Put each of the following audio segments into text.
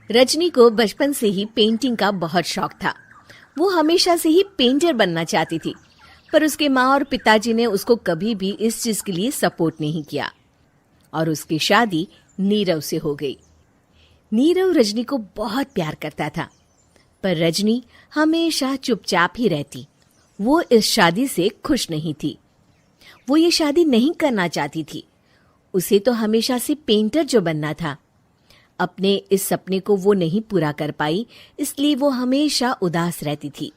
रजनी को बचपन से ही पेंटिंग का बहुत शौक था। वो हमेशा से ही पेंटर बनना चाहती थी, पर उसके माँ और पिताजी ने उसको कभी भी इस चीज के लिए सपोर्ट नहीं किया और उसकी शादी नीरव से हो गई। नीरव रजनी को बहुत प्यार करता था, पर रजनी हमेशा चुपचाप ही रहती। वो इस शादी से खुश नहीं थी। वो ये शादी नहीं करना चाहती थी। उसे तो हमेशा से पेंटर जो बनना था। अपने इस सपने को वो नहीं पूरा कर पाई, इसलिए वो हमेशा उदास रहती थी।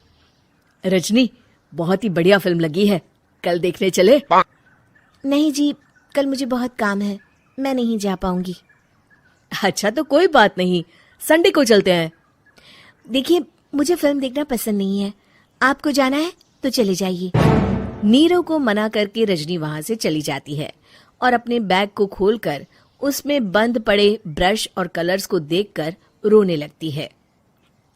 रजनी, बहुत ही बढ़िया फिल्म लगी है, कल देखने चले? नहीं जी, कल मुझे बहुत काम है, मैं नहीं जा पाऊंगी। अच्छा तो कोई बात नहीं, संडे को चलते हैं। देखिए, मुझे फिल्म देखना पसंद नहीं है। आपको जाना है तो चले जाइए। नीरव को मना करके रजनी वहां से चली जाती है और अपने बैग को खोलकर उसमें बंद पड़े ब्रश और कलर्स को देखकर रोने लगती है।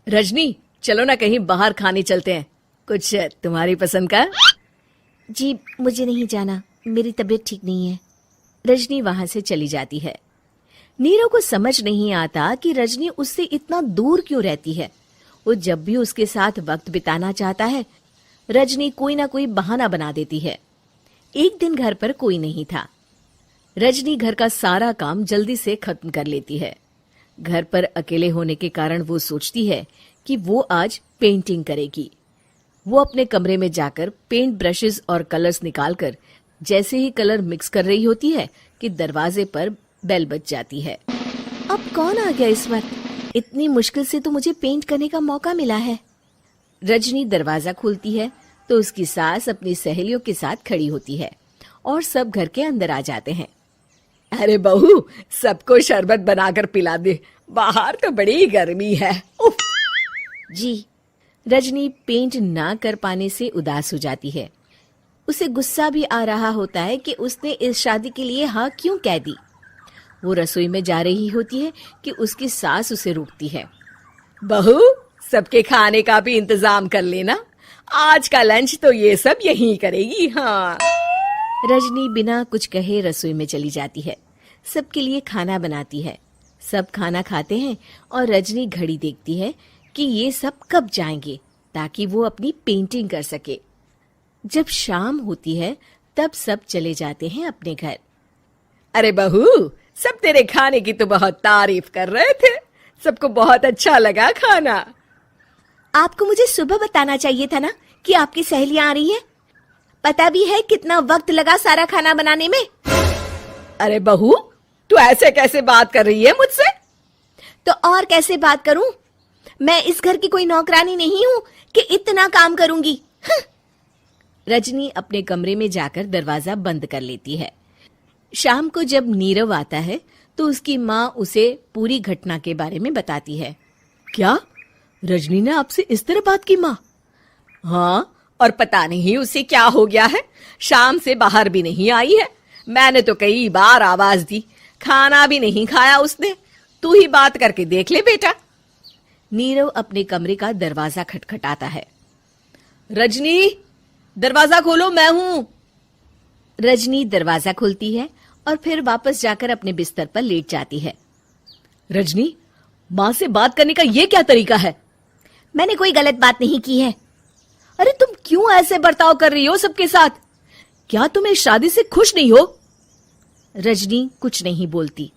रजनी, चलो ना कहीं बाहर खाने चलते हैं, कुछ तुम्हारी पसंद का। जी, मुझे नहीं जाना, मेरी तबीयत ठीक नहीं है। रजनी वहां से चली जाती है। नीरव को समझ नहीं आता कि रजनी उससे इतना दूर क्यों रहती है। वो जब भी उसके साथ वक्त बिताना चाहता है, रजनी कोई ना कोई बहाना बना देती है। एक दिन घर पर कोई नहीं था। रजनी घर का सारा काम जल्दी से खत्म कर लेती है। घर पर अकेले होने के कारण वो सोचती है कि वो आज पेंटिंग करेगी। वो अपने कमरे में जाकर पेंट ब्रशेस और कलर्स निकालकर जैसे ही कलर मिक्स कर रही होती है कि दरवाजे पर बेल बज जाती है। अब कौन आ गया इस वक्त? इतनी मुश्किल से तो मुझे पेंट करने का मौका मिला है। रजनी दरवाजा खोलती है तो उसकी सास अपनी सहेलियों के साथ खड़ी होती है और सब घर के अंदर आ जाते हैं। अरे बहू, सबको शरबत बनाकर पिला दे, बाहर तो बड़ी गर्मी है। उफ। जी। रजनी पेंट ना कर पाने से उदास हो जाती है। उसे गुस्सा भी आ रहा होता है कि उसने इस शादी के लिए हाँ क्यों कह दी। वो रसोई में जा रही होती है कि उसकी सास उसे रोकती है। बहू, सबके खाने का भी इंतजाम कर लेना, आज का लंच तो ये सब यहीं करेगी। हाँ। रजनी बिना कुछ कहे रसोई में चली जाती है। सबके लिए खाना बनाती है। सब खाना खाते हैं और रजनी घड़ी देखती है कि ये सब कब जाएंगे ताकि वो अपनी पेंटिंग कर सके। जब शाम होती है तब सब चले जाते हैं अपने घर। अरे बहू, सब तेरे खाने की तो बहुत तारीफ कर रहे थे, सबको बहुत अच्छा लगा खाना। आपको मुझे सुबह बताना चाहिए था ना कि आपकी सहेलियां आ रही है। पता भी है कितना वक्त लगा सारा खाना बनाने में। अरे बहू, तू ऐसे कैसे बात कर रही है मुझसे? तो और कैसे बात करूं? मैं इस घर की कोई नौकरानी नहीं हूं कि इतना काम करूंगी। रजनी अपने कमरे में जाकर दरवाजा बंद कर लेती है। शाम को जब नीरव आता है तो उसकी माँ उसे पूरी घटना के बारे में बताती है। क्या रजनी ने आपसे इस तरह बात की माँ? हाँ, और पता नहीं उसे क्या हो गया है, शाम से बाहर भी नहीं आई है। मैंने तो कई बार आवाज दी, खाना भी नहीं खाया उसने। तू ही बात करके देख ले बेटा। नीरव अपने कमरे का दरवाजा खटखटाता है। रजनी, दरवाजा खोलो, मैं हूं। रजनी दरवाजा खोलती है और फिर वापस जाकर अपने बिस्तर पर लेट जाती है। रजनी, माँ से बात करने का ये क्या तरीका है? मैंने कोई गलत बात नहीं की है। अरे तुम क्यों ऐसे बर्ताव कर रही हो सबके साथ? क्या तुम इस शादी से खुश नहीं हो? रजनी कुछ नहीं बोलती।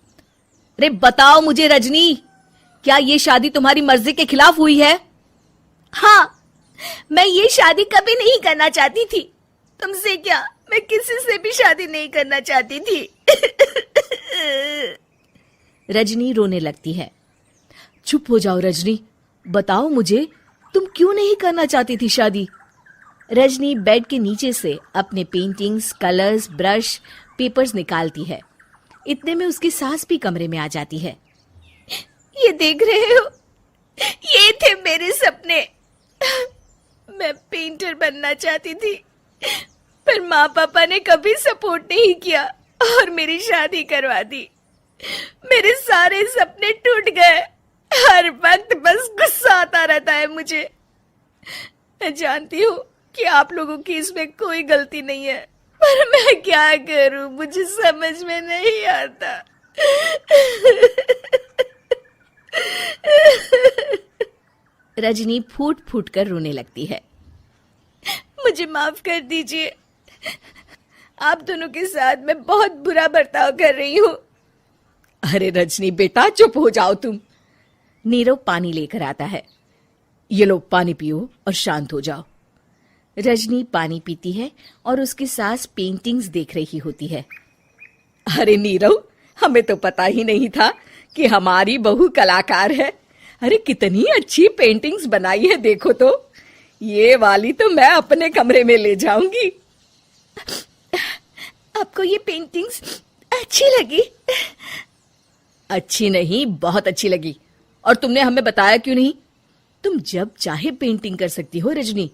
अरे बताओ मुझे रजनी, क्या ये शादी तुम्हारी मर्जी के खिलाफ हुई है? हाँ, मैं ये शादी कभी नहीं करना चाहती थी। तुमसे क्या, मैं किसी से भी शादी नहीं करना चाहती थी। रजनी रोने लगती है। चुप हो जाओ रजनी, बताओ मुझे, तुम क्यों नहीं करना चाहती थी शादी? रजनी बेड के नीचे से अपने पेंटिंग्स, कलर्स, ब्रश, पेपर्स निकालती है। इतने में उसकी सास भी कमरे में आ जाती है। ये देख रहे हो, ये थे मेरे सपने। मैं पेंटर बनना चाहती थी, पर माँ पापा ने कभी सपोर्ट नहीं किया और मेरी शादी करवा दी। मेरे सारे सपने टूट गए। हर वक्त बस गुस्सा आता रहता है मुझे। मैं जानती हूँ कि आप लोगों की इसमें कोई गलती नहीं है, पर मैं क्या करूं, मुझे समझ में नहीं आता। रजनी फूट फूट कर रोने लगती है। मुझे माफ कर दीजिए, आप दोनों के साथ मैं बहुत बुरा बर्ताव कर रही हूँ। अरे रजनी बेटा, चुप हो जाओ तुम। नीरव पानी लेकर आता है। ये लो पानी पियो और शांत हो जाओ। रजनी पानी पीती है और उसकी सास पेंटिंग्स देख रही होती है। अरे नीरव, हमें तो पता ही नहीं था कि हमारी बहू कलाकार है। अरे कितनी अच्छी पेंटिंग्स बनाई है, देखो तो। ये वाली तो मैं अपने कमरे में ले जाऊंगी। आपको ये पेंटिंग्स अच्छी लगी? अच्छी नहीं, बहुत अच्छी लगी। और तुमने हमें बताया क्यों नहीं? तुम जब चाहे पेंटिंग कर सकती हो रजनी।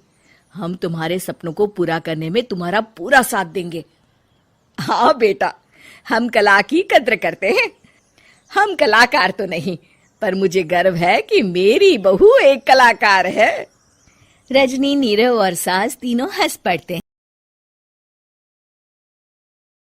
हम तुम्हारे सपनों को पूरा करने में तुम्हारा पूरा साथ देंगे। हाँ बेटा, हम कला की कद्र करते हैं। हम कलाकार तो नहीं, पर मुझे गर्व है कि मेरी बहू एक कलाकार है। रजनी, नीरव और सास तीनों हंस पड़ते हैं।